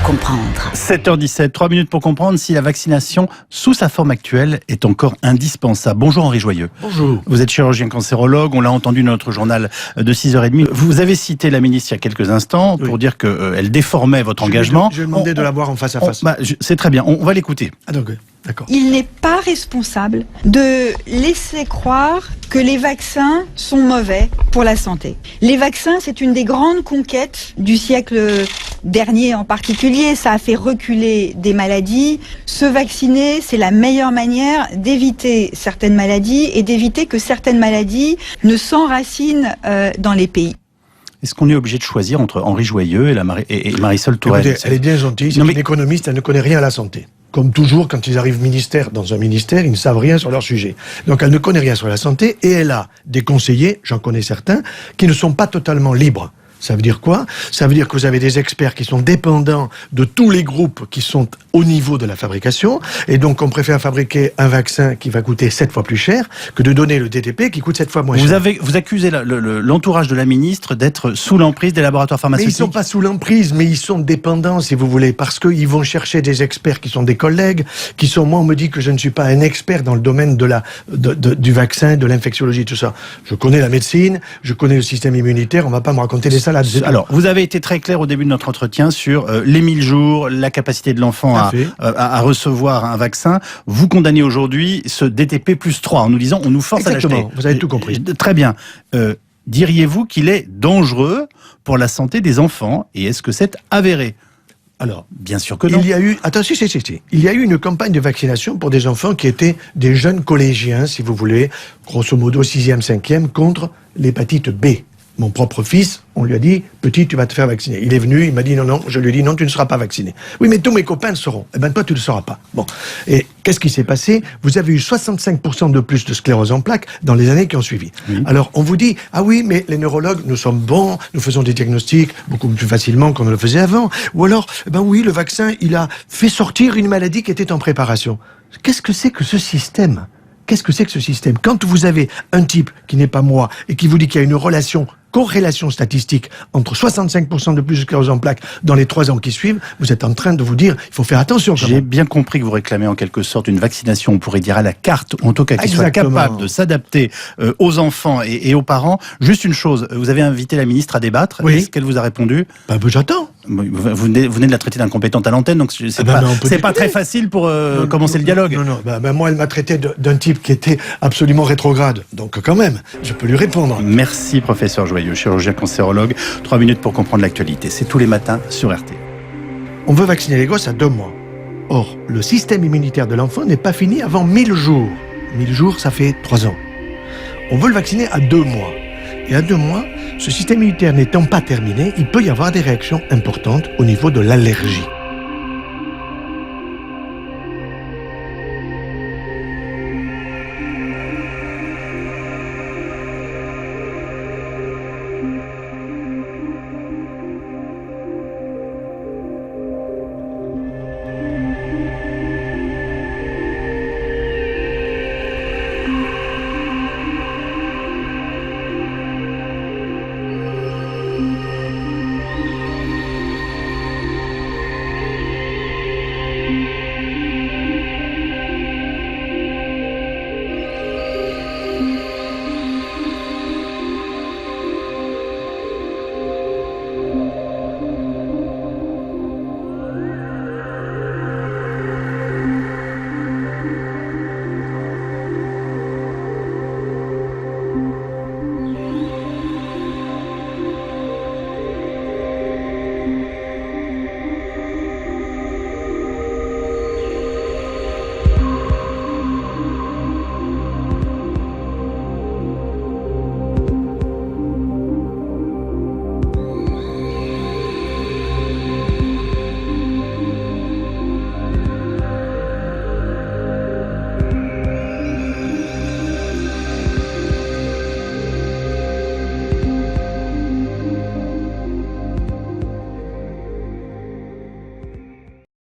comprendre. 7h17, 3 minutes pour comprendre si la vaccination sous sa forme actuelle est encore indispensable. Bonjour Henri Joyeux. Bonjour. Vous êtes chirurgien cancérologue, on l'a entendu dans notre journal de 6h30. Vous avez cité la ministre il y a quelques instants pour dire qu'elle déformait votre engagement. Je vais demander de la voir en face à face. C'est très bien, on va l'écouter. Ah donc, d'accord. Il n'est pas responsable de laisser croire que les vaccins sont mauvais pour la santé. Les vaccins, c'est une des grandes conquêtes du siècle dernier en particulier. Ça a fait reculer des maladies. Se vacciner, c'est la meilleure manière d'éviter certaines maladies et d'éviter que certaines maladies ne s'enracinent dans les pays. Est-ce qu'on est obligé de choisir entre Henri Joyeux et Marisol Touraine? Écoutez, elle est bien gentille, c'est une économiste, elle ne connaît rien à la santé. Comme toujours, quand ils arrivent dans un ministère, ils ne savent rien sur leur sujet. Donc elle ne connaît rien sur la santé et elle a des conseillers, j'en connais certains, qui ne sont pas totalement libres. Ça veut dire quoi? Ça veut dire que vous avez des experts qui sont dépendants de tous les groupes qui sont au niveau de la fabrication, et donc on préfère fabriquer un vaccin qui va coûter 7 fois plus cher que de donner le DTP qui coûte 7 fois moins cher. Vous accusez l'entourage de la ministre d'être sous l'emprise des laboratoires pharmaceutiques. Mais ils ne sont pas sous l'emprise, mais ils sont dépendants, si vous voulez, parce qu'ils vont chercher des experts qui sont des collègues, qui sont... Moi, on me dit que je ne suis pas un expert dans le domaine du vaccin, de l'infectiologie, tout ça. Je connais la médecine, je connais le système immunitaire, on ne va pas me raconter des salades. Alors, vous avez été très clair au début de notre entretien sur les 1000 jours, la capacité de l'enfant à recevoir un vaccin. Vous condamnez aujourd'hui ce DTP plus 3 en nous disant on nous force à l'acheter. Exactement, vous avez tout compris. Très bien. Diriez-vous qu'il est dangereux pour la santé des enfants et est-ce que c'est avéré? Alors, bien sûr que non. Il y a eu, il y a eu une campagne de vaccination pour des enfants qui étaient des jeunes collégiens, si vous voulez, grosso modo 6e, 5e, contre l'hépatite B. Mon propre fils, on lui a dit, petit, tu vas te faire vacciner. Il est venu, il m'a dit non, je lui ai dit non, tu ne seras pas vacciné. Oui, mais tous mes copains le seront. Eh ben, toi, tu ne le seras pas. Bon. Et qu'est-ce qui s'est passé? Vous avez eu 65% de plus de sclérose en plaques dans les années qui ont suivi. Oui. Alors, on vous dit, ah oui, mais les neurologues, nous sommes bons, nous faisons des diagnostics beaucoup plus facilement qu'on ne le faisait avant. Ou alors, eh ben oui, le vaccin, il a fait sortir une maladie qui était en préparation. Qu'est-ce que c'est que ce système? Qu'est-ce que c'est que ce système? Quand vous avez un type qui n'est pas moi et qui vous dit qu'il y a une corrélation statistique entre 65% de plus de sclérose en plaques dans les 3 ans qui suivent, vous êtes en train de vous dire il faut faire attention. J'ai bien compris que vous réclamez en quelque sorte une vaccination, on pourrait dire à la carte, ou en tout cas qui soit capable de s'adapter aux enfants et aux parents. Juste une chose, vous avez invité la ministre à débattre. Oui. Est-ce qu'elle vous a répondu? J'attends. Vous venez de la traiter d'incompétente à l'antenne, donc c'est pas très facile pour commencer le dialogue. Non. Moi, elle m'a traité d'un type qui était absolument rétrograde. Donc quand même, je peux lui répondre. Merci professeur Joyeux, chirurgien cancérologue. 3 minutes pour comprendre l'actualité. C'est tous les matins sur RT. On veut vacciner les gosses à 2 mois. Or, le système immunitaire de l'enfant n'est pas fini avant 1000 jours. 1000 jours, ça fait 3 ans. On veut le vacciner à 2 mois. Et à 2 mois, ce système immunitaire n'étant pas terminé, il peut y avoir des réactions importantes au niveau de l'allergie.